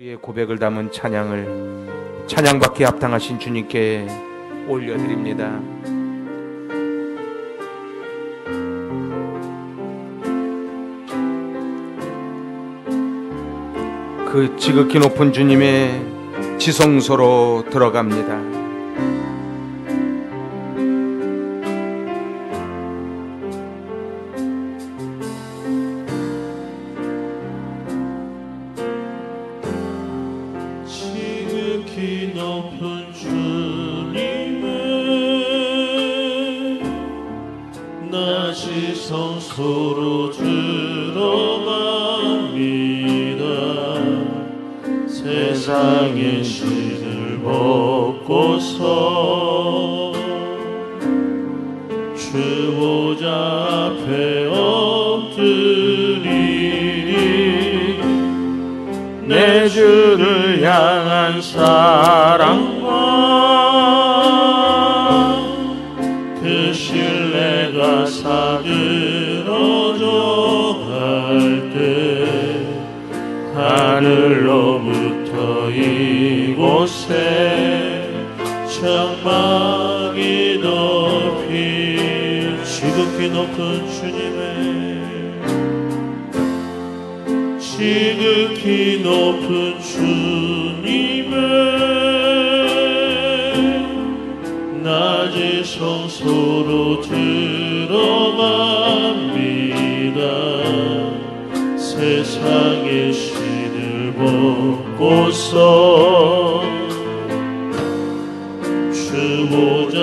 우리의 고백을 담은 찬양을 찬양받기에 합당하신 주님께 올려드립니다. 그 지극히 높은 주님의 지성소로 들어갑니다. 지극히 높은 주님의 낮이 성소로 들어갑니다. 세상의 신을 벗고서 주 보좌 앞에 엎드리니 내 주를 향한 사랑과 그 신뢰가 사그러져 갈 때 하늘로부터 이곳에 장막이 높이 지극히 높은 지극히 높은 주님의 낮이 성소로 들어갑니다. 세상의 신을 벗고서 주 보좌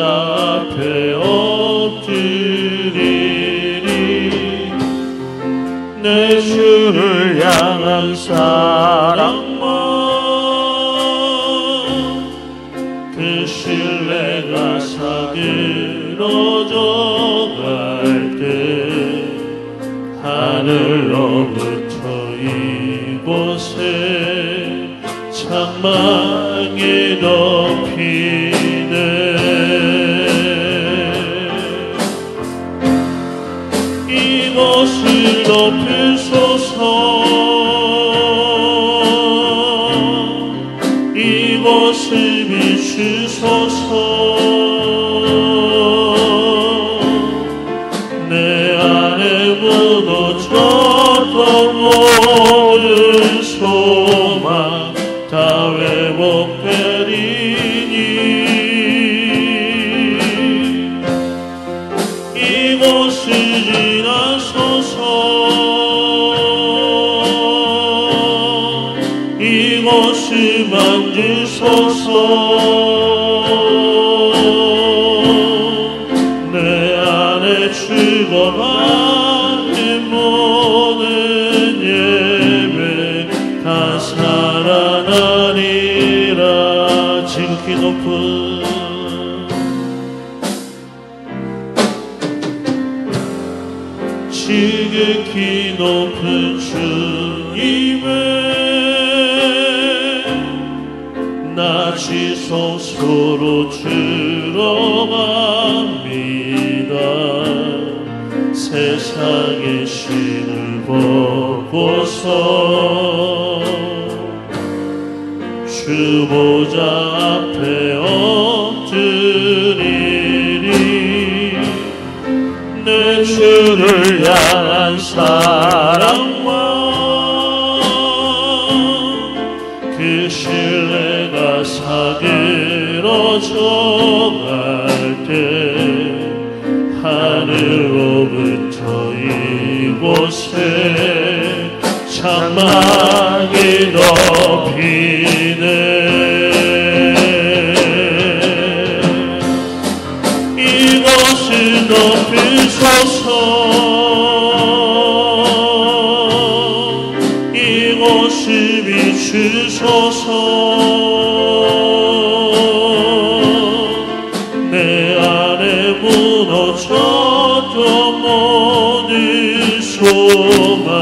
앞에 엎드리니 내 주를 향한 사랑과 그 신뢰가 사그러져 갈 때 하늘로부터 이곳에 장막이 높이네. 이곳을 높이소서. 이곳을 비추소서. 내 안에 무너졌던 모든 소망 다 회복되리니 이곳을 이곳을 만지소서. 내 안에 죽어가는 모든 예배 다 살아나리라. 지극히 높은 지극히 높은 주님의 낮이 성소로 들어갑니다. 세상의 신을 벗고서 주 보좌 앞에 엎드리니 내 주를 향한 사랑과 그 신뢰가 사그러져 갈 때 하늘로부터 이곳에 장막이 높이네. 이곳을 높이소서. 이곳을 비추소서. 내 안에 무너졌던 모든 소망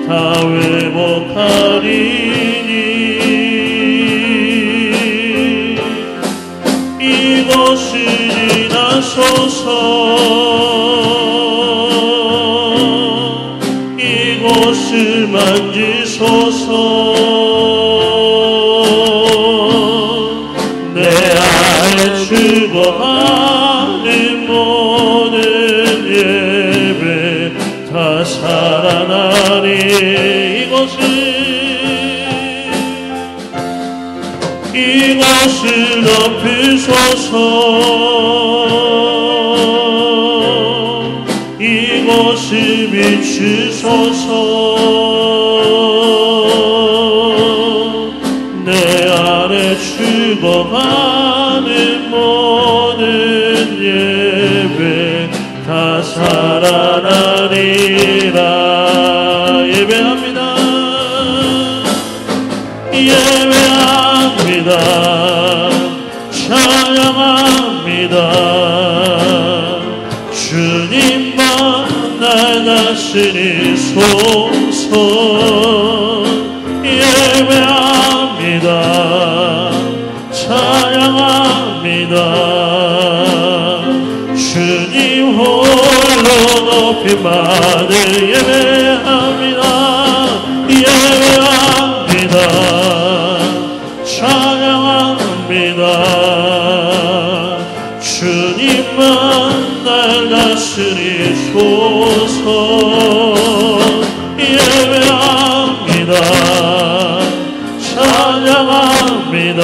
다 회복하리니 이곳을 지나소서. 이곳을 만지소서. 죽어가는 모든 예배 다 살아나니 이것을 덮으소서 이것을 비추소서 내 안에 죽어가는 모든 예배 다 살아나리라 예배합니다 찬양합니다 주님만 날 다스리소서 예배합니다 찬양합니다 주님 홀로 높임 받을 예배합니다 예배합니다 찬양합니다 주님만 날 다스리소서 예배합니다 찬양합니다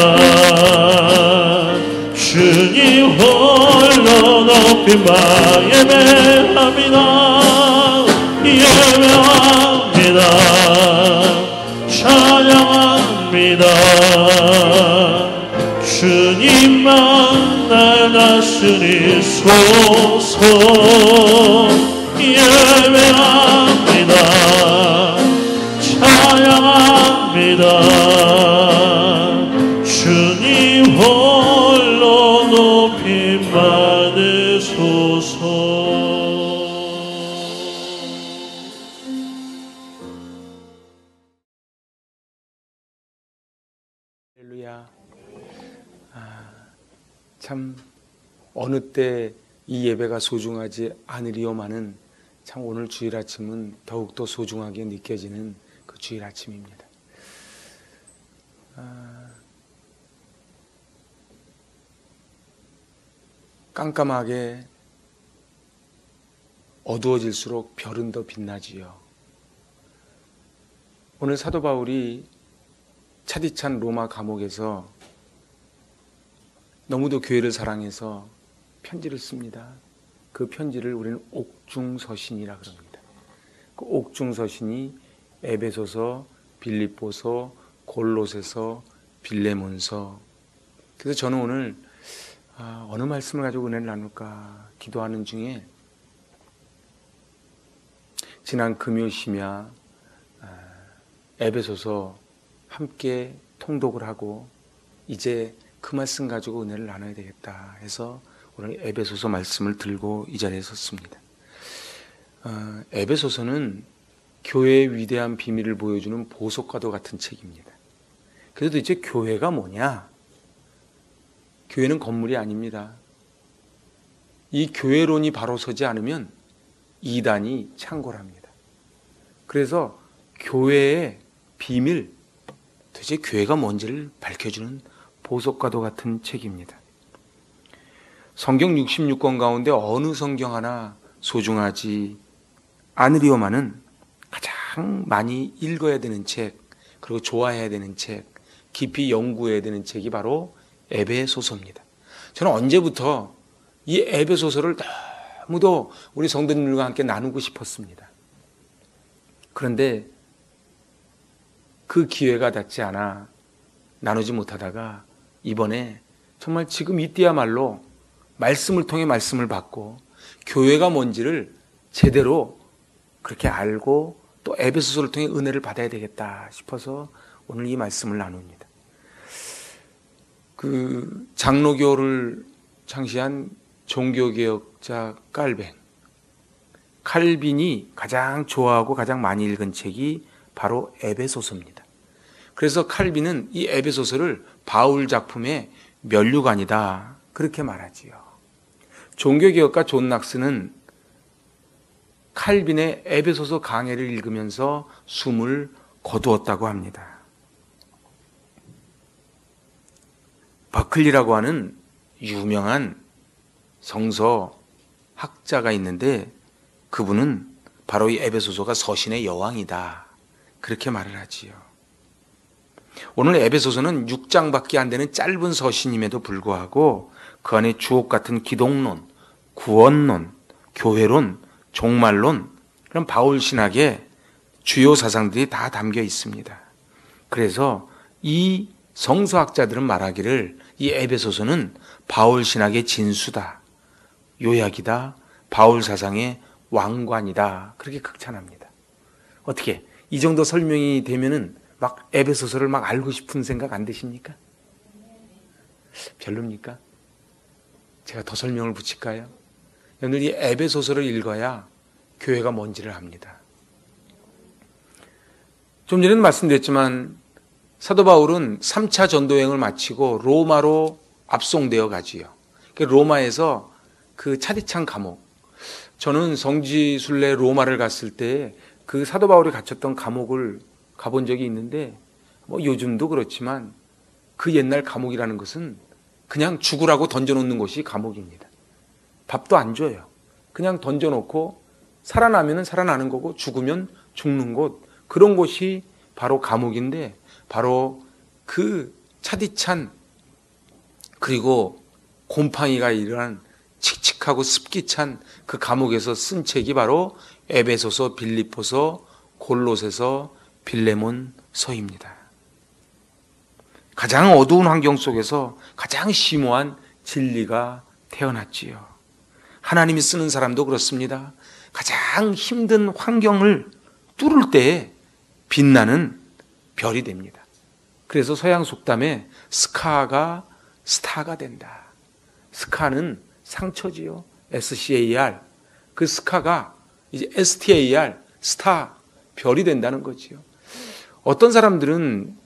주님 홀로 높임 받 예배합니다 예배합니다 찬양합니다 주님만 날 다스리소서 예배합니다 찬양합니다 주님 홀로 높임 받으소서 할렐루야. 참 어느 때 이 예배가 소중하지 않으리요마는 참 오늘 주일 아침은 더욱더 소중하게 느껴지는 그 주일 아침입니다. 깜깜하게 어두워질수록 별은 더 빛나지요. 오늘 사도 바울이 차디찬 로마 감옥에서 너무도 교회를 사랑해서 편지를 씁니다. 그 편지를 우리는 옥중서신이라 그럽니다. 그 옥중서신이 에베소서, 빌립보서, 골로새서, 빌레몬서. 그래서 저는 오늘 어느 말씀을 가지고 은혜를 나눌까 기도하는 중에 지난 금요 심야 에베소서 함께 통독을 하고 이제 그 말씀 가지고 은혜를 나눠야 되겠다 해서 오늘 에베소서 말씀을 들고 이 자리에 섰습니다. 에베소서는 교회의 위대한 비밀을 보여주는 보석과도 같은 책입니다. 그래서 도대체 교회가 뭐냐? 교회는 건물이 아닙니다. 이 교회론이 바로 서지 않으면 이단이 창궐합니다. 그래서 교회의 비밀, 도대체 교회가 뭔지를 밝혀주는 보석과도 같은 책입니다. 성경 66권 가운데 어느 성경 하나 소중하지 않으리오마는 가장 많이 읽어야 되는 책, 그리고 좋아해야 되는 책, 깊이 연구해야 되는 책이 바로 에베소서입니다. 저는 언제부터 이 에베소서를 너무도 우리 성도님들과 함께 나누고 싶었습니다. 그런데 그 기회가 닿지 않아 나누지 못하다가 이번에 정말 지금 이때야말로 말씀을 통해 말씀을 받고 교회가 뭔지를 제대로 그렇게 알고 또 에베소서를 통해 은혜를 받아야 되겠다 싶어서 오늘 이 말씀을 나눕니다. 그 장로교를 창시한 종교개혁자 칼빈이 가장 좋아하고 가장 많이 읽은 책이 바로 에베소서입니다. 그래서 칼빈은 이 에베소서를 바울 작품의 면류관이다 그렇게 말하지요. 종교개혁가 존 낙스는 칼빈의 에베소서 강해를 읽으면서 숨을 거두었다고 합니다. 버클리라고 하는 유명한 성서 학자가 있는데 그분은 바로 이 에베소서가 서신의 여왕이다, 그렇게 말을 하지요. 오늘 에베소서는 6장밖에 안 되는 짧은 서신임에도 불구하고 그 안에 주옥 같은 기독론, 구원론, 교회론, 종말론, 그런 바울 신학의 주요 사상들이 다 담겨 있습니다. 그래서 이 성서학자들은 말하기를 이 에베소서는 바울 신학의 진수다, 요약이다, 바울 사상의 왕관이다, 그렇게 극찬합니다. 어떻게 이 정도 설명이 되면은 막 에베소서를 막 알고 싶은 생각 안 드십니까? 별로입니까? 제가 더 설명을 붙일까요? 여러분들 이 에베소서를 읽어야 교회가 뭔지를 압니다. 좀 전에도 말씀드렸지만 사도 바울은 3차 전도여행을 마치고 로마로 압송되어 가지요. 로마에서 그 차디찬 감옥, 저는 성지순례 로마를 갔을 때 그 사도 바울이 갇혔던 감옥을 가본 적이 있는데 뭐 요즘도 그렇지만 그 옛날 감옥이라는 것은 그냥 죽으라고 던져놓는 곳이 감옥입니다. 밥도 안 줘요. 그냥 던져놓고 살아나면 살아나는 거고 죽으면 죽는 곳, 그런 곳이 바로 감옥인데 바로 그 차디찬 그리고 곰팡이가 일어난 칙칙하고 습기찬 그 감옥에서 쓴 책이 바로 에베소서, 빌립보서, 골로새서, 빌레몬서입니다. 가장 어두운 환경 속에서 가장 심오한 진리가 태어났지요. 하나님이 쓰는 사람도 그렇습니다. 가장 힘든 환경을 뚫을 때에 빛나는 별이 됩니다. 그래서 서양 속담에 스카가 스타가 된다. 스카는 상처지요. SCAR. 그 스카가 이제 STAR, 스타, 별이 된다는 거지요. 어떤 사람들은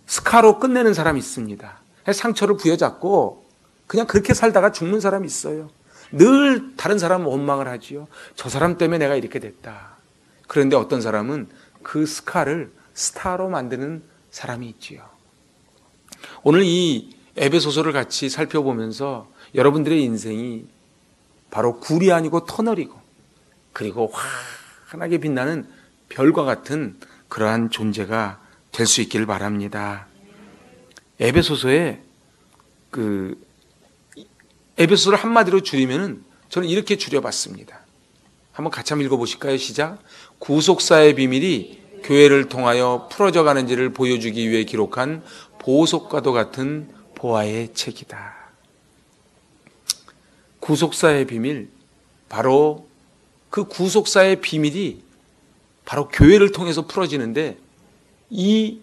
스카로 끝내는 사람이 있습니다. 상처를 부여잡고 그냥 그렇게 살다가 죽는 사람이 있어요. 늘 다른 사람은 원망을 하지요. 저 사람 때문에 내가 이렇게 됐다. 그런데 어떤 사람은 그 스카를 스타로 만드는 사람이 있지요. 오늘 이 에베소서를 같이 살펴보면서 여러분들의 인생이 바로 굴이 아니고 터널이고 그리고 환하게 빛나는 별과 같은 그러한 존재가 될 수 있기를 바랍니다. 에베소서에 에베소서를 한마디로 줄이면은 저는 이렇게 줄여봤습니다. 한번 같이 한번 읽어보실까요? 시작. 구속사의 비밀이 교회를 통하여 풀어져 가는지를 보여주기 위해 기록한 보석과도 같은 보화의 책이다. 구속사의 비밀, 바로 그 구속사의 비밀이 바로 교회를 통해서 풀어지는데 이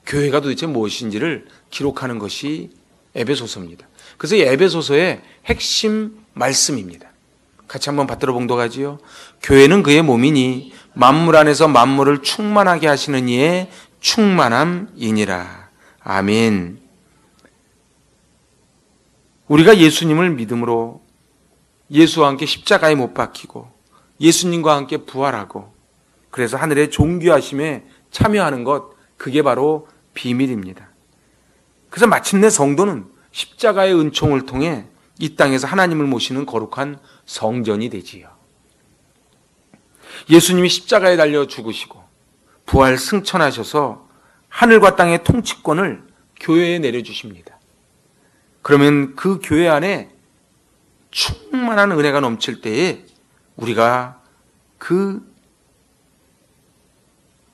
교회가 도대체 무엇인지를 기록하는 것이 에베소서입니다. 그래서 이 에베소서의 핵심 말씀입니다. 같이 한번 받들어 봉독하지요. 교회는 그의 몸이니 만물 안에서 만물을 충만하게 하시는 이의 충만함이니라. 아멘. 우리가 예수님을 믿음으로 예수와 함께 십자가에 못 박히고 예수님과 함께 부활하고 그래서 하늘의 존귀하심에 참여하는 것, 그게 바로 비밀입니다. 그래서 마침내 성도는 십자가의 은총을 통해 이 땅에서 하나님을 모시는 거룩한 성전이 되지요. 예수님이 십자가에 달려 죽으시고 부활 승천하셔서 하늘과 땅의 통치권을 교회에 내려주십니다. 그러면 그 교회 안에 충만한 은혜가 넘칠 때에 우리가 그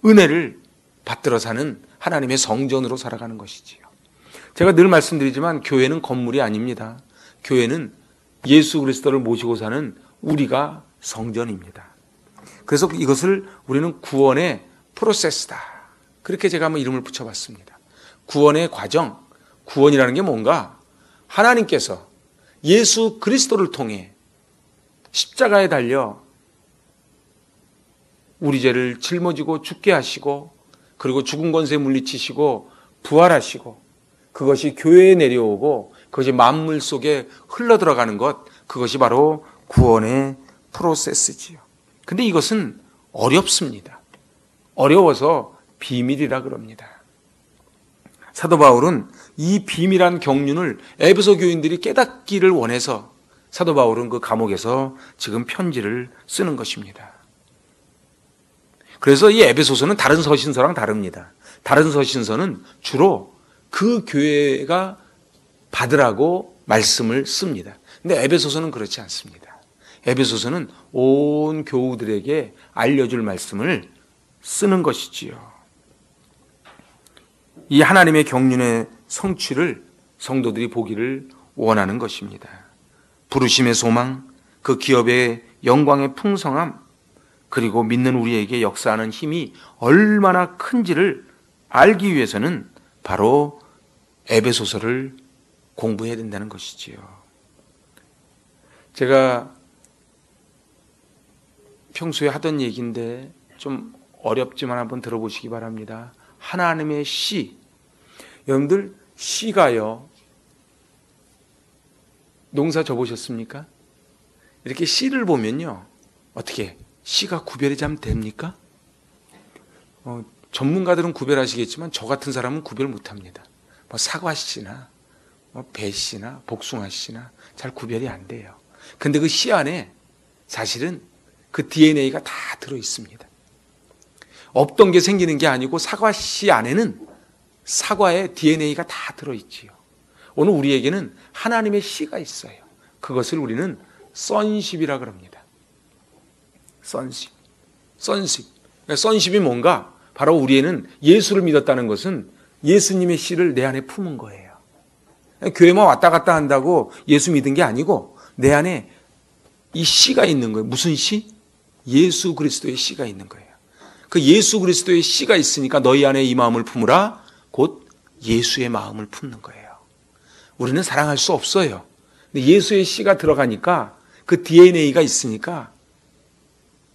은혜를 받들어 사는 하나님의 성전으로 살아가는 것이지요. 제가 늘 말씀드리지만 교회는 건물이 아닙니다. 교회는 예수 그리스도를 모시고 사는 우리가 성전입니다. 그래서 이것을 우리는 구원의 프로세스다, 그렇게 제가 한번 이름을 붙여봤습니다. 구원의 과정, 구원이라는 게 뭔가 하나님께서 예수 그리스도를 통해 십자가에 달려 우리 죄를 짊어지고 죽게 하시고 그리고 죽은 권세 물리치시고 부활하시고 그것이 교회에 내려오고 그것이 만물 속에 흘러들어가는 것, 그것이 바로 구원의 프로세스지요. 근데 이것은 어렵습니다. 어려워서 비밀이라 그럽니다. 사도 바울은 이 비밀한 경륜을 에베소 교인들이 깨닫기를 원해서 사도 바울은 그 감옥에서 지금 편지를 쓰는 것입니다. 그래서 이 에베소서는 다른 서신서랑 다릅니다. 다른 서신서는 주로 그 교회가 받으라고 말씀을 씁니다. 근데 에베소서는 그렇지 않습니다. 에베소서는 온 교우들에게 알려줄 말씀을 쓰는 것이지요. 이 하나님의 경륜의 성취를 성도들이 보기를 원하는 것입니다. 부르심의 소망, 그 기업의 영광의 풍성함, 그리고 믿는 우리에게 역사하는 힘이 얼마나 큰지를 알기 위해서는 바로 에베소서를 공부해야 된다는 것이지요. 제가 평소에 하던 얘기인데 좀 어렵지만 한번 들어보시기 바랍니다. 하나님의 씨. 여러분들 씨가요, 농사 져보셨습니까? 이렇게 씨를 보면요, 어떻게 씨가 씨가 구별이 잘 됩니까? 전문가들은 구별하시겠지만 저 같은 사람은 구별 못합니다. 뭐 사과씨나 배씨나 복숭아씨나 잘 구별이 안 돼요. 근데 그 씨 안에 사실은 그 DNA가 다 들어있습니다. 없던 게 생기는 게 아니고 사과씨 안에는 사과의 DNA가 다 들어있지요. 오늘 우리에게는 하나님의 씨가 있어요. 그것을 우리는 sonship이라 그럽니다. sonship. sonship이 뭔가? 바로 우리에는 예수를 믿었다는 것은 예수님의 씨를 내 안에 품은 거예요. 교회만 왔다 갔다 한다고 예수 믿은 게 아니고 내 안에 이 씨가 있는 거예요. 무슨 씨? 예수 그리스도의 씨가 있는 거예요. 그 예수 그리스도의 씨가 있으니까 너희 안에 이 마음을 품으라. 곧 예수의 마음을 품는 거예요. 우리는 사랑할 수 없어요. 근데 예수의 씨가 들어가니까 그 DNA가 있으니까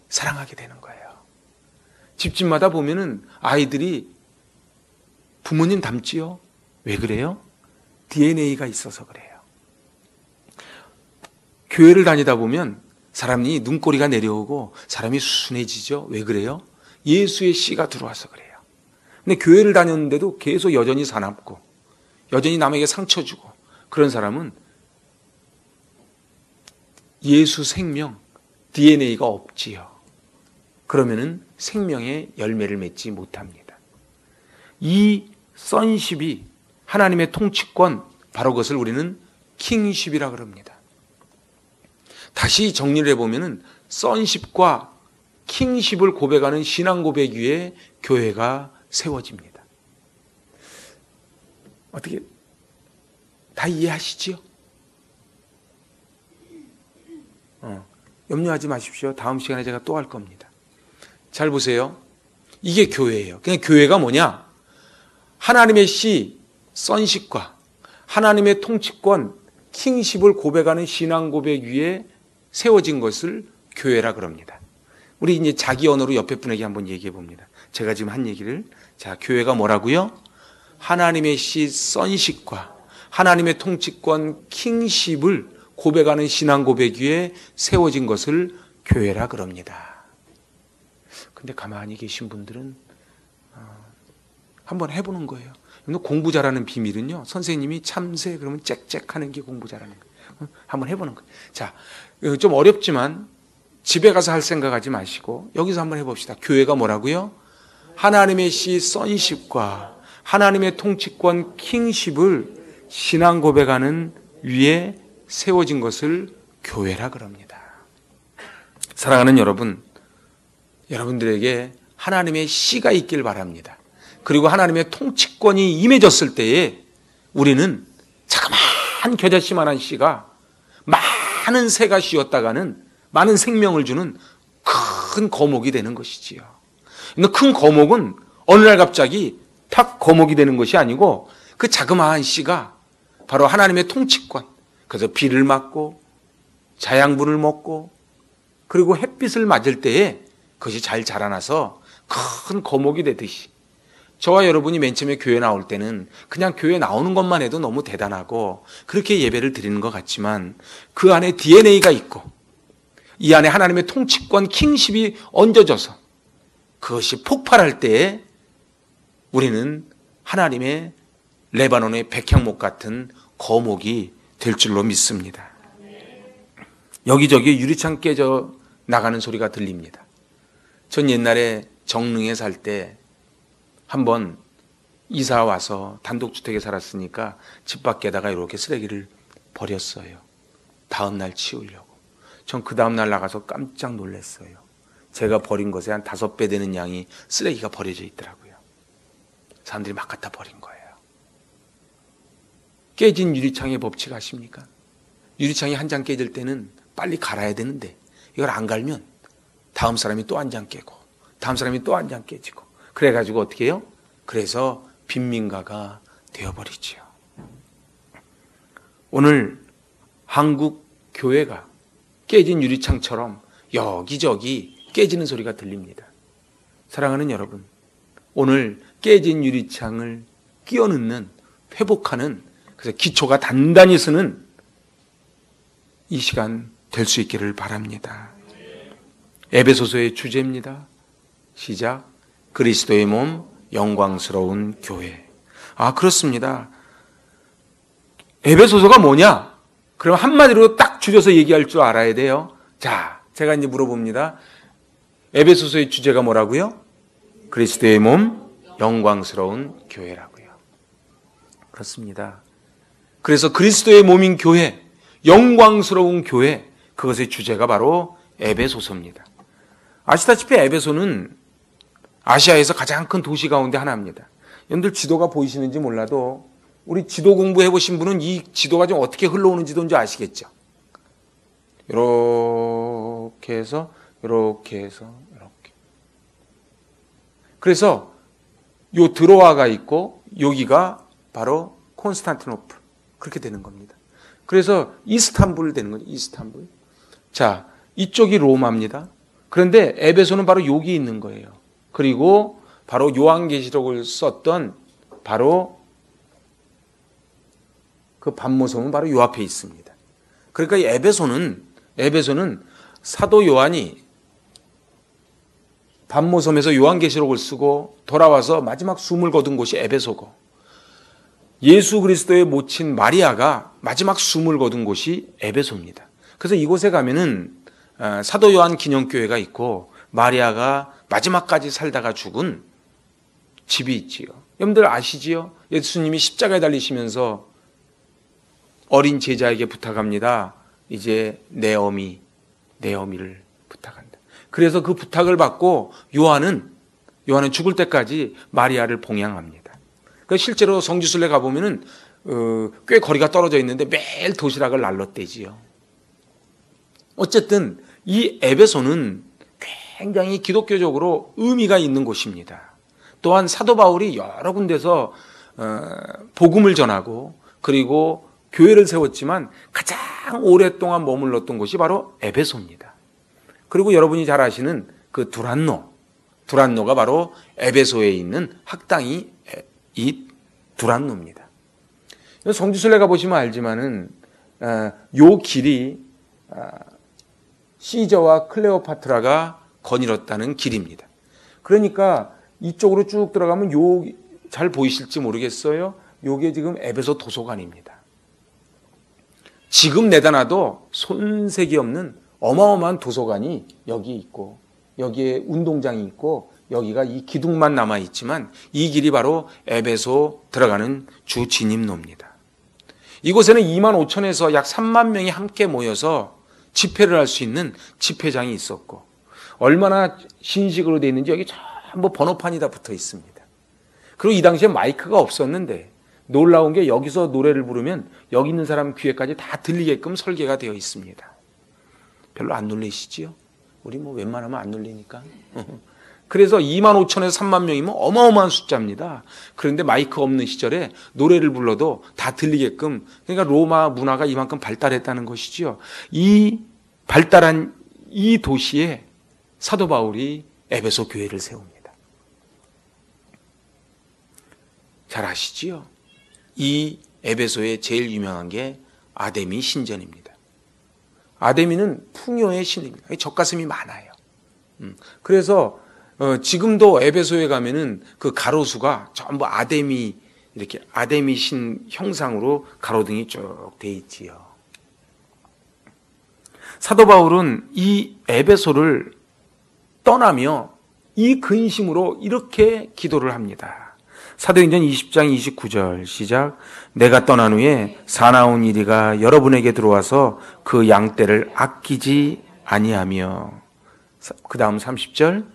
사랑하게 되는 거예요. 집집마다 보면은 아이들이 부모님 닮지요? 왜 그래요? DNA가 있어서 그래요. 교회를 다니다 보면 사람이 눈꼬리가 내려오고 사람이 순해지죠? 왜 그래요? 예수의 씨가 들어와서 그래요. 근데 교회를 다녔는데도 계속 여전히 사납고 여전히 남에게 상처 주고 그런 사람은 예수 생명, DNA가 없지요. 그러면은 생명의 열매를 맺지 못합니다. 이 sonship이 하나님의 통치권, 바로 그것을 우리는 kingship이라 그럽니다. 다시 정리를 해보면은 sonship과 kingship을 고백하는 신앙 고백 위에 교회가 세워집니다. 어떻게 다 이해하시지요? 염려하지 마십시오. 다음 시간에 제가 또 할 겁니다. 잘 보세요. 이게 교회예요. 그냥 교회가 뭐냐? 하나님의 씨, sonship과 하나님의 통치권, kingship을 고백하는 신앙 고백 위에 세워진 것을 교회라 그럽니다. 우리 이제 자기 언어로 옆에 분에게 한번 얘기해 봅니다. 제가 지금 한 얘기를. 자, 교회가 뭐라고요? 하나님의 씨, sonship과 하나님의 통치권, kingship을 고백하는 신앙 고백 위에 세워진 것을 교회라 그럽니다. 근데 가만히 계신 분들은 한번 해보는 거예요. 공부 잘하는 비밀은요, 선생님이 참새 그러면 짹짹하는 게 공부 잘하는 거예요. 한번 해보는 거예요. 자, 좀 어렵지만 집에 가서 할 생각하지 마시고 여기서 한번 해봅시다. 교회가 뭐라고요? 하나님의 씨 sonship과 하나님의 통치권 kingship을 신앙 고백하는 위에 세워진 것을 교회라 그럽니다. 사랑하는 여러분, 여러분들에게 하나님의 씨가 있길 바랍니다. 그리고 하나님의 통치권이 임해졌을 때에 우리는 자그마한 겨자씨만한 씨가 많은 새가 쉬었다가는 많은 생명을 주는 큰 거목이 되는 것이지요. 근데 큰 거목은 어느 날 갑자기 탁 거목이 되는 것이 아니고 그 자그마한 씨가 바로 하나님의 통치권, 그래서 비를 맞고 자양분을 먹고 그리고 햇빛을 맞을 때에 그것이 잘 자라나서 큰 거목이 되듯이 저와 여러분이 맨 처음에 교회 나올 때는 그냥 교회 나오는 것만 해도 너무 대단하고 그렇게 예배를 드리는 것 같지만 그 안에 DNA가 있고 이 안에 하나님의 통치권 kingship이 얹어져서 그것이 폭발할 때에 우리는 하나님의 레바논의 백향목 같은 거목이 될 줄로 믿습니다. 여기저기 유리창 깨져 나가는 소리가 들립니다. 전 옛날에 정릉에 살 때 한번 이사 와서 단독주택에 살았으니까 집 밖에다가 이렇게 쓰레기를 버렸어요. 다음 날 치우려고. 전 그 다음 날 나가서 깜짝 놀랐어요. 제가 버린 것에 한 5배 되는 양이 쓰레기가 버려져 있더라고요. 사람들이 막 갖다 버린 거예요. 깨진 유리창의 법칙 아십니까? 유리창이 한 장 깨질 때는 빨리 갈아야 되는데 이걸 안 갈면 다음 사람이 또 한 장 깨고 다음 사람이 또 한 장 깨지고 그래가지고 어떻게 해요? 그래서 빈민가가 되어버리지요. 오늘 한국 교회가 깨진 유리창처럼 여기저기 깨지는 소리가 들립니다. 사랑하는 여러분, 오늘 깨진 유리창을 끼워 넣는, 회복하는, 그래서 기초가 단단히 서는 이 시간 될 수 있기를 바랍니다. 에베소서의 주제입니다. 시작. 그리스도의 몸, 영광스러운 교회. 아, 그렇습니다. 에베소서가 뭐냐? 그럼 한마디로 딱 줄여서 얘기할 줄 알아야 돼요. 자, 제가 이제 물어봅니다. 에베소서의 주제가 뭐라고요? 그리스도의 몸, 영광스러운 교회라고요. 그렇습니다. 그래서 그리스도의 몸인 교회, 영광스러운 교회, 그것의 주제가 바로 에베소서입니다. 아시다시피 에베소는 아시아에서 가장 큰 도시 가운데 하나입니다. 여러분들 지도가 보이시는지 몰라도 우리 지도 공부해 보신 분은 이 지도가 좀 어떻게 흘러오는지도 이제 아시겠죠. 이렇게 해서 이렇게 해서 이렇게. 그래서 요 드로아가 있고 여기가 바로 콘스탄티노플 그렇게 되는 겁니다. 그래서 이스탄불 되는 거죠. 이스탄불. 자, 이쪽이 로마입니다. 그런데 에베소는 바로 여기 있는 거예요. 그리고 바로 요한계시록을 썼던 바로 그 반모섬은 바로 요 앞에 있습니다. 그러니까 이 에베소는 사도 요한이 반모섬에서 요한계시록을 쓰고 돌아와서 마지막 숨을 거둔 곳이 에베소고, 예수 그리스도의 모친 마리아가 마지막 숨을 거둔 곳이 에베소입니다. 그래서 이곳에 가면은 사도 요한 기념교회가 있고 마리아가 마지막까지 살다가 죽은 집이 있지요. 여러분들 아시지요? 예수님이 십자가에 달리시면서 어린 제자에게 부탁합니다. 이제 내 어미를 부탁한다. 그래서 그 부탁을 받고 요한은 죽을 때까지 마리아를 봉양합니다. 실제로 성지순례 가보면은 꽤 거리가 떨어져 있는데 매일 도시락을 날렀대지요. 어쨌든 이 에베소는 굉장히 기독교적으로 의미가 있는 곳입니다. 또한 사도 바울이 여러 군데서 복음을 전하고 그리고 교회를 세웠지만 가장 오랫동안 머물렀던 곳이 바로 에베소입니다. 그리고 여러분이 잘 아시는 그 두란노가 바로 에베소에 있는 학당이 이 두란노입니다. 성지순례 가보시면 알지만은 요 길이 시저와 클레오파트라가 거닐었다는 길입니다. 그러니까 이쪽으로 쭉 들어가면 잘 보이실지 모르겠어요. 요게 지금 에베소 도서관입니다. 지금 내다 놔도 손색이 없는 어마어마한 도서관이 여기 있고 여기에 운동장이 있고 여기가 이 기둥만 남아있지만 이 길이 바로 에베소 들어가는 주 진입로입니다. 이곳에는 2만 5천에서 약 3만 명이 함께 모여서 집회를 할 수 있는 집회장이 있었고 얼마나 신식으로 되어 있는지 여기 전부 번호판이 다 붙어 있습니다. 그리고 이 당시에 마이크가 없었는데 놀라운 게 여기서 노래를 부르면 여기 있는 사람 귀에까지 다 들리게끔 설계가 되어 있습니다. 별로 안 놀리시지요? 우리 뭐 웬만하면 안 놀리니까. 그래서 2만 5천에서 3만 명이면 어마어마한 숫자입니다. 그런데 마이크 없는 시절에 노래를 불러도 다 들리게끔, 그러니까 로마 문화가 이만큼 발달했다는 것이지요. 이 발달한 이 도시에 사도 바울이 에베소 교회를 세웁니다. 잘 아시지요? 이 에베소의 제일 유명한 게 아데미 신전입니다. 아데미는 풍요의 신입니다. 젖가슴이 많아요. 그래서 지금도 에베소에 가면은 그 가로수가 전부 아데미를 이렇게 아데미 신 형상으로 가로등이 쭉 돼 있지요. 사도 바울은 이 에베소를 떠나며 이 근심으로 이렇게 기도를 합니다. 사도행전 20장 29절 시작. 내가 떠난 후에 사나운 이리가 여러분에게 들어와서 그 양떼를 아끼지 아니하며, 그 다음 30절,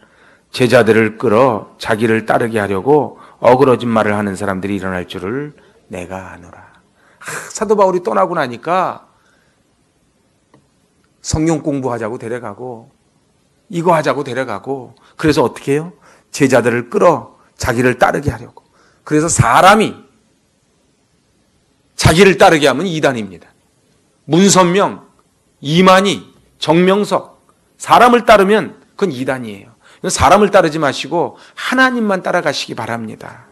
제자들을 끌어 자기를 따르게 하려고 어그러진 말을 하는 사람들이 일어날 줄을 내가 아노라. 사도 바울이 떠나고 나니까 성경 공부하자고 데려가고 이거 하자고 데려가고, 그래서 어떻게 해요? 제자들을 끌어 자기를 따르게 하려고. 그래서 사람이 자기를 따르게 하면 이단입니다. 문선명, 이만희, 정명석, 사람을 따르면 그건 이단이에요. 사람을 따르지 마시고 하나님만 따라가시기 바랍니다.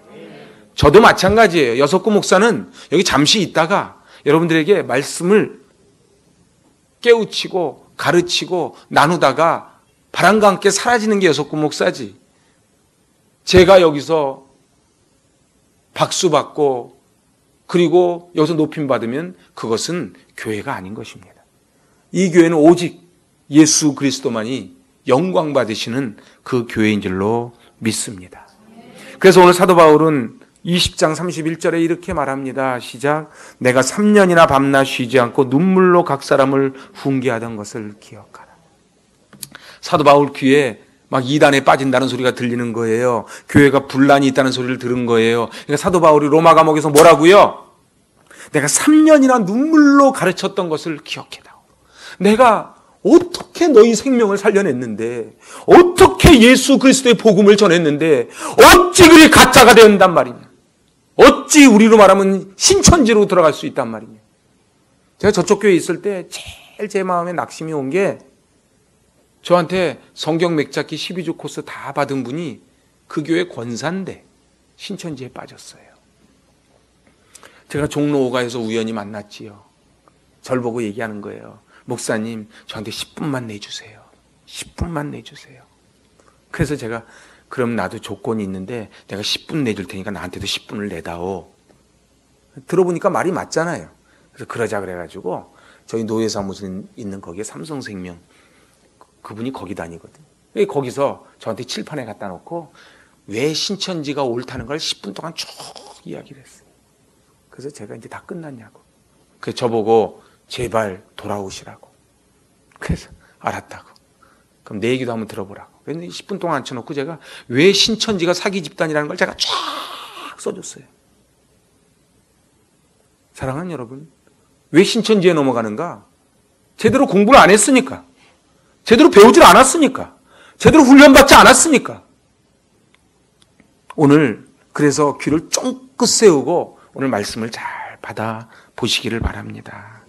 저도 마찬가지예요. 여석구 목사는 여기 잠시 있다가 여러분들에게 말씀을 깨우치고 가르치고 나누다가 바람과 함께 사라지는 게 여석구 목사지, 제가 여기서 박수 받고 그리고 여기서 높임 받으면 그것은 교회가 아닌 것입니다. 이 교회는 오직 예수 그리스도만이 영광 받으시는 그 교회인 줄로 믿습니다. 그래서 오늘 사도 바울은 20장 31절에 이렇게 말합니다. 시작. 내가 3년이나 밤낮 쉬지 않고 눈물로 각 사람을 훈계하던 것을 기억하라. 사도 바울 귀에 막 이단에 빠진다는 소리가 들리는 거예요. 교회가 분란이 있다는 소리를 들은 거예요. 그러니까 사도 바울이 로마 감옥에서 뭐라고요? 내가 3년이나 눈물로 가르쳤던 것을 기억해다오. 내가 어떻게 너희 생명을 살려냈는데, 어떻게 예수 그리스도의 복음을 전했는데 어찌 그리 가짜가 된단 말이냐. 어찌 우리로 말하면 신천지로 들어갈 수 있단 말이냐. 제가 저쪽 교회에 있을 때 제일 제 마음에 낙심이 온 게, 저한테 성경 맥잡기 12주 코스 다 받은 분이 그 교회 권사인데 신천지에 빠졌어요. 제가 종로 5가에서 우연히 만났지요. 절 보고 얘기하는 거예요. 목사님, 저한테 10분만 내주세요. 10분만 내주세요. 그래서 제가, 그럼 나도 조건이 있는데 내가 10분 내줄 테니까 나한테도 10분을 내다오. 들어보니까 말이 맞잖아요. 그래서 그러자 그래가지고 저희 노예사무소 있는 거기에 삼성생명, 그분이 거기 다니거든요. 거기서 저한테 칠판에 갖다 놓고 왜 신천지가 옳다는 걸 10분 동안 쭉 이야기를 했어요. 그래서 제가 이제 다 끝났냐고. 그래서 저보고 제발 돌아오시라고. 그래서 알았다고. 그럼 내 얘기도 한번 들어보라고. 그래서 10분 동안 앉혀놓고 제가 왜 신천지가 사기 집단이라는 걸 제가 쫙 써줬어요. 사랑하는 여러분, 왜 신천지에 넘어가는가? 제대로 공부를 안 했으니까. 제대로 배우질 않았으니까. 제대로 훈련받지 않았으니까. 오늘 그래서 귀를 쫑긋 세우고 오늘 말씀을 잘 받아 보시기를 바랍니다.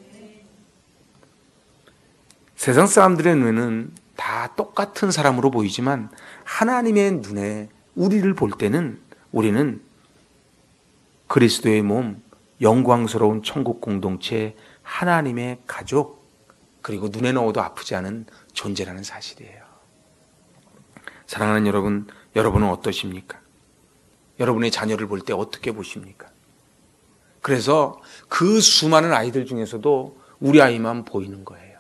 세상 사람들의 눈에는 다 똑같은 사람으로 보이지만 하나님의 눈에 우리를 볼 때는 우리는 그리스도의 몸, 영광스러운 천국 공동체, 하나님의 가족, 그리고 눈에 넣어도 아프지 않은 존재라는 사실이에요. 사랑하는 여러분, 여러분은 어떠십니까? 여러분의 자녀를 볼 때 어떻게 보십니까? 그래서 그 수많은 아이들 중에서도 우리 아이만 보이는 거예요.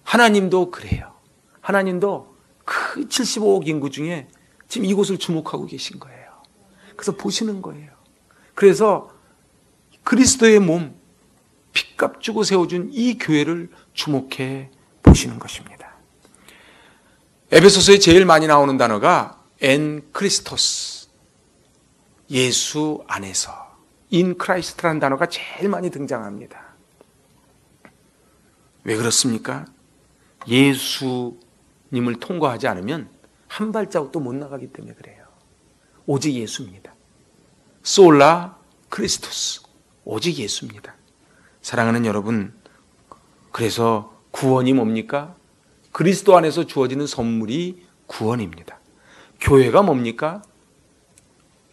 하나님도 그래요. 하나님도 그 75억 인구 중에 지금 이곳을 주목하고 계신 거예요. 그래서 보시는 거예요. 그래서 그리스도의 몸, 핏값 주고 세워준 이 교회를 주목해 보시는 것입니다. 에베소서에 제일 많이 나오는 단어가 엔 크리스토스, 예수 안에서, 인 크라이스트라는 단어가 제일 많이 등장합니다. 왜 그렇습니까? 예수님을 통과하지 않으면 한 발자국도 못 나가기 때문에 그래요. 오직 예수입니다. 솔라 크리스토스, 오직 예수입니다. 사랑하는 여러분, 그래서 구원이 뭡니까? 그리스도 안에서 주어지는 선물이 구원입니다. 교회가 뭡니까?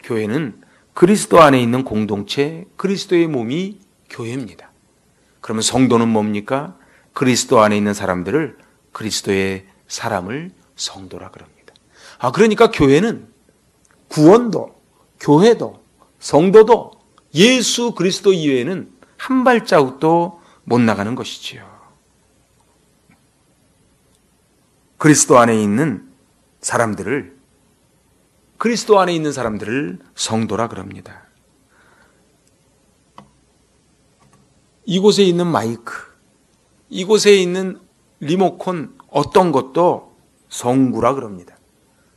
교회는 그리스도 안에 있는 공동체, 그리스도의 몸이 교회입니다. 그러면 성도는 뭡니까? 그리스도 안에 있는 사람들을, 그리스도의 사람을 성도라 그럽니다. 그러니까 교회는 구원도, 교회도, 성도도 예수 그리스도 이외에는 한 발자국도 못 나가는 것이지요. 그리스도 안에 있는 사람들을 성도라 그럽니다. 이곳에 있는 마이크, 이곳에 있는 리모컨 어떤 것도 성구라 그럽니다.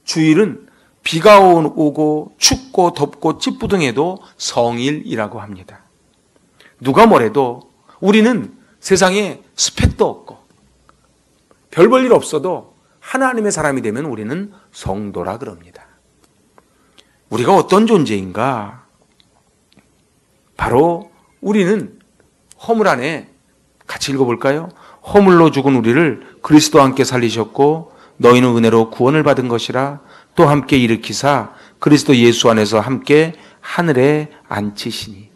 주일은 비가 오고 춥고 덥고 찌뿌둥해도 성일이라고 합니다. 누가 뭐래도 우리는 세상에 스펙도 없고 별 볼 일 없어도 하나님의 사람이 되면 우리는 성도라 그럽니다. 우리가 어떤 존재인가? 바로 우리는 허물 안에 같이 읽어볼까요? 허물로 죽은 우리를 그리스도와 함께 살리셨고 너희는 은혜로 구원을 받은 것이라 또 함께 일으키사 그리스도 예수 안에서 함께 하늘에 앉히시니.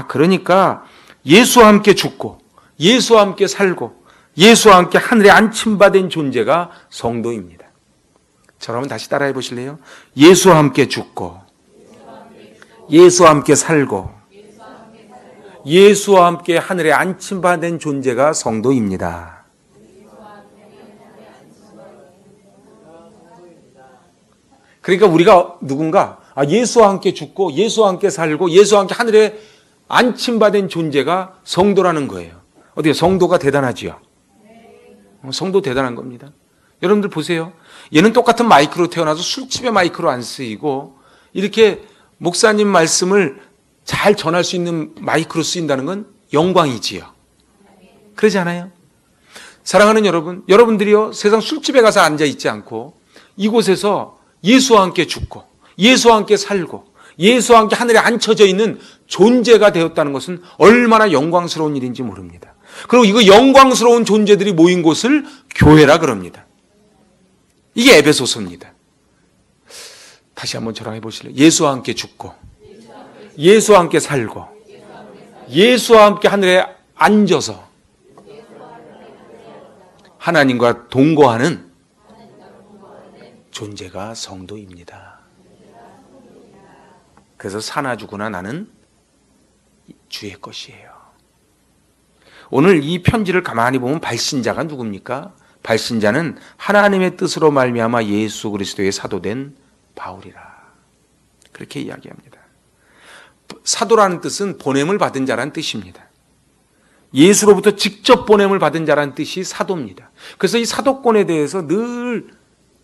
그러니까 예수와 함께 죽고 예수와 함께 살고 예수와 함께 하늘에 앉힘받은 존재가 성도입니다. 저를 한번 다시 따라해 보실래요? 예수와 함께 죽고 예수와 함께 살고 예수와 함께 하늘에 앉힘받은 존재가 성도입니다. 그러니까 우리가 누군가 예수와 함께 죽고 예수와 함께 살고 예수와 함께 하늘에 앉힘받은 존재가 성도라는 거예요. 어떻게 성도가 대단하지요? 성도 대단한 겁니다. 여러분들 보세요. 얘는 똑같은 마이크로 태어나서 술집에 마이크로 안 쓰이고 이렇게 목사님 말씀을 잘 전할 수 있는 마이크로 쓰인다는 건 영광이지요. 그러지 않아요? 사랑하는 여러분, 여러분들이요 세상 술집에 가서 앉아있지 않고 이곳에서 예수와 함께 죽고 예수와 함께 살고 예수와 함께 하늘에 앉혀져 있는 존재가 되었다는 것은 얼마나 영광스러운 일인지 모릅니다. 그리고 이거 영광스러운 존재들이 모인 곳을 교회라 그럽니다. 이게 에베소서입니다. 다시 한번 저랑 해보실래요? 예수와 함께 죽고 예수와 함께 살고 예수와 함께 하늘에 앉아서 하나님과 동거하는 존재가 성도입니다. 그래서 사나 죽으나 나는 주의 것이에요. 오늘 이 편지를 가만히 보면 발신자가 누굽니까? 발신자는 하나님의 뜻으로 말미암아 예수 그리스도의 사도된 바울이라. 그렇게 이야기합니다. 사도라는 뜻은 보냄을 받은 자라는 뜻입니다. 예수로부터 직접 보냄을 받은 자라는 뜻이 사도입니다. 그래서 이 사도권에 대해서 늘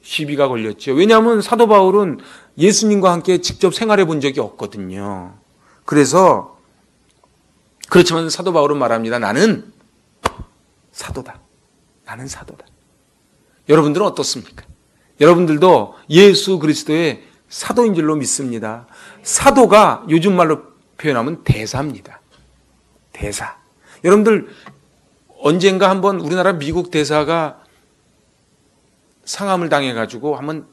시비가 걸렸죠. 왜냐하면 사도 바울은 예수님과 함께 직접 생활해 본 적이 없거든요. 그래서 그렇지만 사도 바울은 말합니다. 나는 사도다. 나는 사도다. 여러분들은 어떻습니까? 여러분들도 예수 그리스도의 사도인 줄로 믿습니다. 사도가 요즘 말로 표현하면 대사입니다. 대사. 여러분들 언젠가 한번 우리나라 미국 대사가 상함을 당해가지고 한번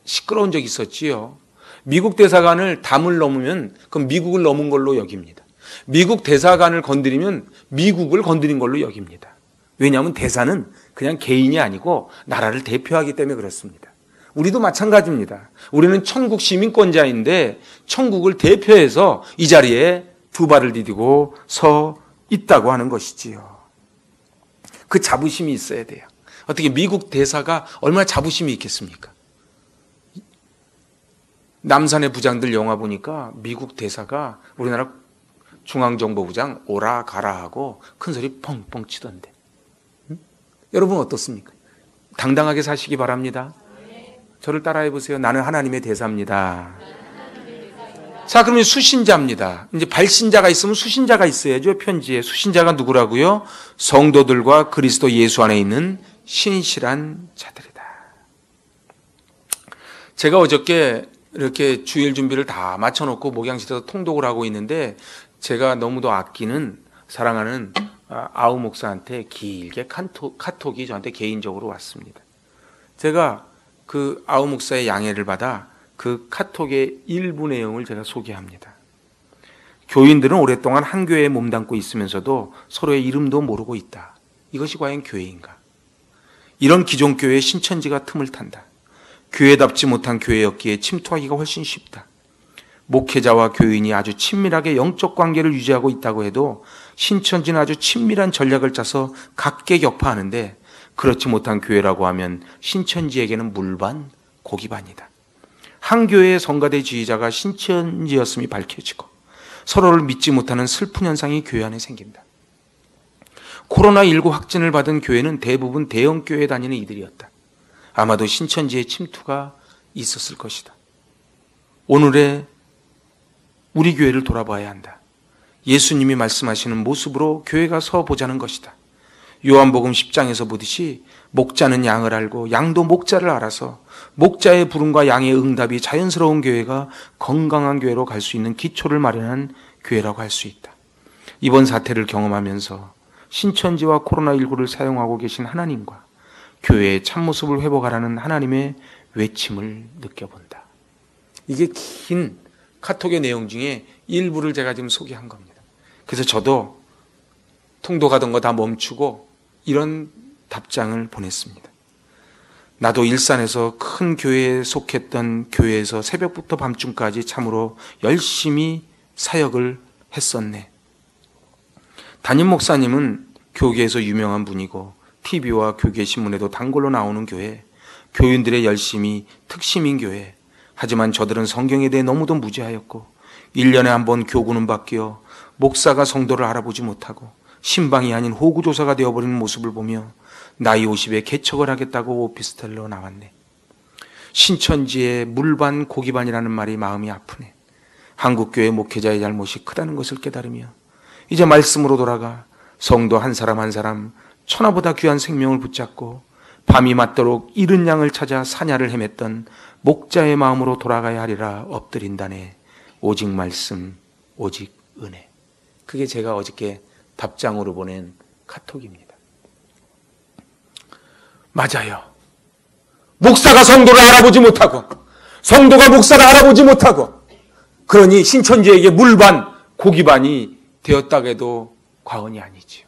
시끄러운 적이 있었지요. 미국 대사관을 담을 넘으면 그럼 미국을 넘은 걸로 여깁니다. 미국 대사관을 건드리면 미국을 건드린 걸로 여깁니다. 왜냐하면 대사는 그냥 개인이 아니고 나라를 대표하기 때문에 그렇습니다. 우리도 마찬가지입니다. 우리는 천국 시민권자인데 천국을 대표해서 이 자리에 두 발을 디디고 서 있다고 하는 것이지요. 그 자부심이 있어야 돼요. 어떻게 미국 대사가 얼마나 자부심이 있겠습니까? 남산의 부장들 영화 보니까 미국 대사가 우리나라 중앙정보부장 오라 가라 하고 큰 소리 펑펑 치던데. 응? 여러분 어떻습니까? 당당하게 사시기 바랍니다. 저를 따라해 보세요. 나는 하나님의 대사입니다. 자, 그러면 수신자입니다. 이제 발신자가 있으면 수신자가 있어야죠. 편지에. 수신자가 누구라고요? 성도들과 그리스도 예수 안에 있는 신실한 자들이다. 제가 어저께 이렇게 주일 준비를 다 마쳐놓고 목양실에서 통독을 하고 있는데 제가 너무도 아끼는 사랑하는 아우 목사한테 길게 카톡이 저한테 개인적으로 왔습니다. 제가 그 아우 목사의 양해를 받아 그 카톡의 일부 내용을 제가 소개합니다. 교인들은 오랫동안 한 교회에 몸담고 있으면서도 서로의 이름도 모르고 있다. 이것이 과연 교회인가? 이런 기존 교회의 신천지가 틈을 탄다. 교회답지 못한 교회였기에 침투하기가 훨씬 쉽다. 목회자와 교인이 아주 친밀하게 영적 관계를 유지하고 있다고 해도 신천지는 아주 친밀한 전략을 짜서 각계격파하는데, 그렇지 못한 교회라고 하면 신천지에게는 물반 고기반이다. 한 교회의 성가대 지휘자가 신천지였음이 밝혀지고 서로를 믿지 못하는 슬픈 현상이 교회 안에 생긴다. 코로나19 확진을 받은 교회는 대부분 대형교회 다니는 이들이었다. 아마도 신천지의 침투가 있었을 것이다. 오늘의 우리 교회를 돌아봐야 한다. 예수님이 말씀하시는 모습으로 교회가 서 보자는 것이다. 요한복음 10장에서 보듯이 목자는 양을 알고 양도 목자를 알아서 목자의 부름과 양의 응답이 자연스러운 교회가 건강한 교회로 갈 수 있는 기초를 마련한 교회라고 할 수 있다. 이번 사태를 경험하면서 신천지와 코로나19를 사용하고 계신 하나님과 교회의 참모습을 회복하라는 하나님의 외침을 느껴본다. 이게 긴 카톡의 내용 중에 일부를 제가 지금 소개한 겁니다. 그래서 저도 통도 가던 거 다 멈추고 이런 답장을 보냈습니다. 나도 일산에서 큰 교회에 속했던 교회에서 새벽부터 밤중까지 참으로 열심히 사역을 했었네. 담임 목사님은 교계에서 유명한 분이고 TV와 교계신문에도 단골로 나오는 교회, 교인들의 열심히 특심인 교회. 하지만 저들은 성경에 대해 너무도 무지하였고 1년에 한 번 교구는 바뀌어 목사가 성도를 알아보지 못하고 신방이 아닌 호구조사가 되어버리는 모습을 보며 나이 50에 개척을 하겠다고 오피스텔로 나왔네. 신천지의 물반 고기반이라는 말이 마음이 아프네. 한국교회 목회자의 잘못이 크다는 것을 깨달으며 이제 말씀으로 돌아가 성도 한 사람 한 사람 천하보다 귀한 생명을 붙잡고 밤이 맞도록 이른 양을 찾아 사냐를 헤맸던 목자의 마음으로 돌아가야 하리라 엎드린다네. 오직 말씀, 오직 은혜. 그게 제가 어저께 답장으로 보낸 카톡입니다. 맞아요. 목사가 성도를 알아보지 못하고 성도가 목사를 알아보지 못하고 그러니 신천지에게 물반 고기반이 되었다고 해도 과언이 아니지요.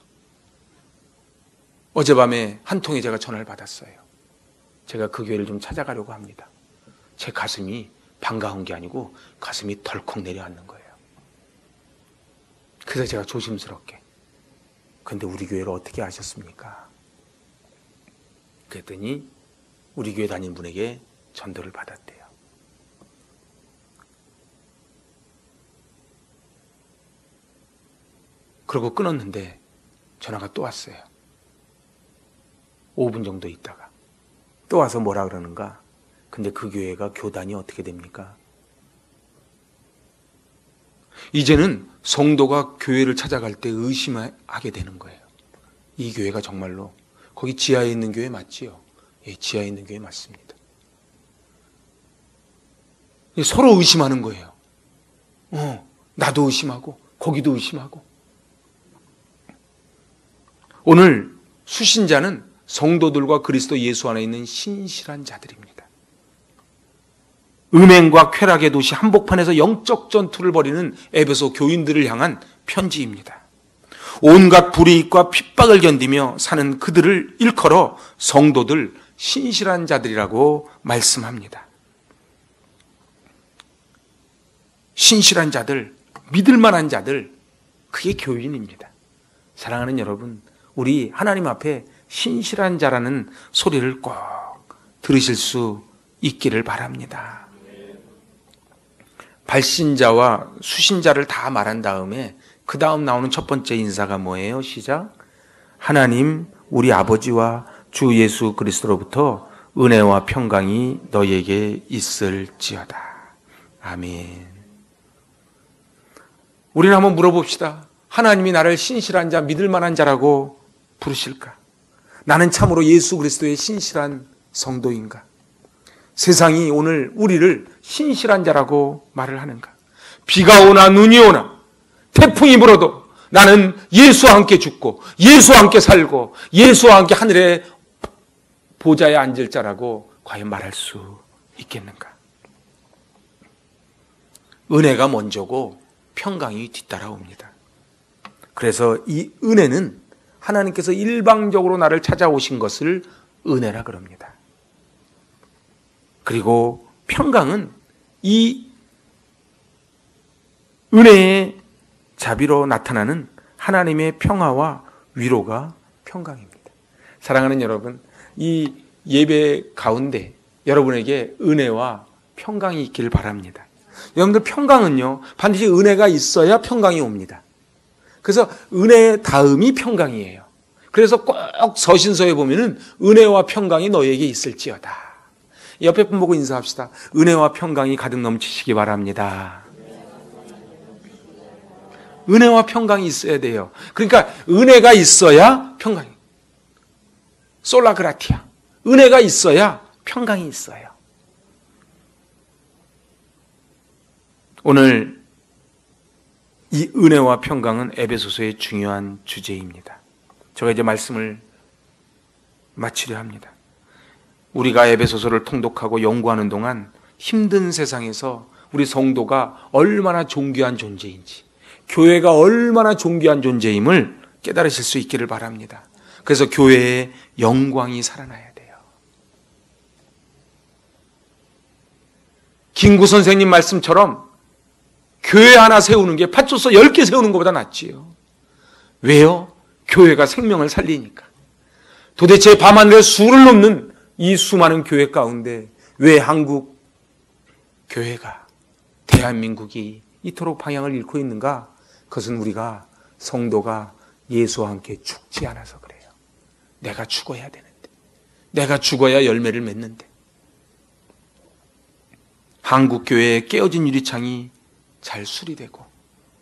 어젯밤에 한 통에 제가 전화를 받았어요. 제가 그 교회를 좀 찾아가려고 합니다. 제 가슴이 반가운 게 아니고 가슴이 덜컥 내려앉는 거예요. 그래서 제가 조심스럽게, 근데 우리 교회를 어떻게 아셨습니까? 그랬더니 우리 교회 다니는 분에게 전도를 받았대요. 그러고 끊었는데 전화가 또 왔어요. 5분 정도 있다가 또 와서 뭐라 그러는가? 근데 그 교회가 교단이 어떻게 됩니까? 이제는 성도가 교회를 찾아갈 때 의심하게 되는 거예요. 이 교회가 정말로 거기 지하에 있는 교회 맞지요? 예, 지하에 있는 교회 맞습니다. 서로 의심하는 거예요. 나도 의심하고 거기도 의심하고. 오늘 수신자는 성도들과 그리스도 예수 안에 있는 신실한 자들입니다. 음행과 쾌락의 도시 한복판에서 영적 전투를 벌이는 에베소 교인들을 향한 편지입니다. 온갖 불이익과 핍박을 견디며 사는 그들을 일컬어 성도들 신실한 자들이라고 말씀합니다. 신실한 자들, 믿을 만한 자들, 그게 교인입니다. 사랑하는 여러분, 우리 하나님 앞에 신실한 자라는 소리를 꼭 들으실 수 있기를 바랍니다. 발신자와 수신자를 다 말한 다음에 그 다음 나오는 첫 번째 인사가 뭐예요? 시작. 하나님 우리 아버지와 주 예수 그리스도로부터 은혜와 평강이 너에게 있을지어다. 아멘. 우리는 한번 물어봅시다. 하나님이 나를 신실한 자, 믿을 만한 자라고 부르실까? 나는 참으로 예수 그리스도의 신실한 성도인가? 세상이 오늘 우리를 신실한 자라고 말을 하는가? 비가 오나 눈이 오나 태풍이 불어도 나는 예수와 함께 죽고 예수와 함께 살고 예수와 함께 하늘의 보좌에 앉을 자라고 과연 말할 수 있겠는가? 은혜가 먼저고 평강이 뒤따라옵니다. 그래서 이 은혜는 하나님께서 일방적으로 나를 찾아오신 것을 은혜라 그럽니다. 그리고 평강은 이 은혜의 자비로 나타나는 하나님의 평화와 위로가 평강입니다. 사랑하는 여러분, 이 예배 가운데 여러분에게 은혜와 평강이 있기를 바랍니다. 여러분들, 평강은요, 반드시 은혜가 있어야 평강이 옵니다. 그래서 은혜 다음이 평강이에요. 그래서 꼭 서신서에 보면은 은혜와 평강이 너에게 있을지어다. 옆에 분 보고 인사합시다. 은혜와 평강이 가득 넘치시기 바랍니다. 은혜와 평강이 있어야 돼요. 그러니까 은혜가 있어야 평강이. 솔라그라티아. 은혜가 있어야 평강이 있어요. 오늘 이 은혜와 평강은 에베소서의 중요한 주제입니다. 제가 이제 말씀을 마치려 합니다. 우리가 에베소서를 통독하고 연구하는 동안 힘든 세상에서 우리 성도가 얼마나 존귀한 존재인지, 교회가 얼마나 존귀한 존재임을 깨달으실 수 있기를 바랍니다. 그래서 교회의 영광이 살아나야 돼요. 김구 선생님 말씀처럼 교회 하나 세우는 게 파초서 10개 세우는 것보다 낫지요. 왜요? 교회가 생명을 살리니까. 도대체 밤하늘에 수를 넘는 이 수많은 교회 가운데 왜 한국 교회가, 대한민국이 이토록 방향을 잃고 있는가? 그것은 우리가, 성도가 예수와 함께 죽지 않아서 그래요. 내가 죽어야 되는데, 내가 죽어야 열매를 맺는데. 한국 교회의 깨어진 유리창이 잘 수리되고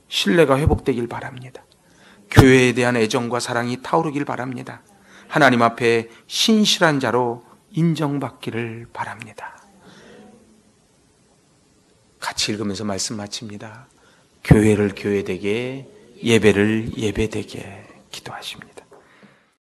신뢰가 회복되길 바랍니다. 교회에 대한 애정과 사랑이 타오르길 바랍니다. 하나님 앞에 신실한 자로 인정받기를 바랍니다. 같이 읽으면서 말씀 마칩니다. 교회를 교회되게, 예배를 예배되게 기도하십니다.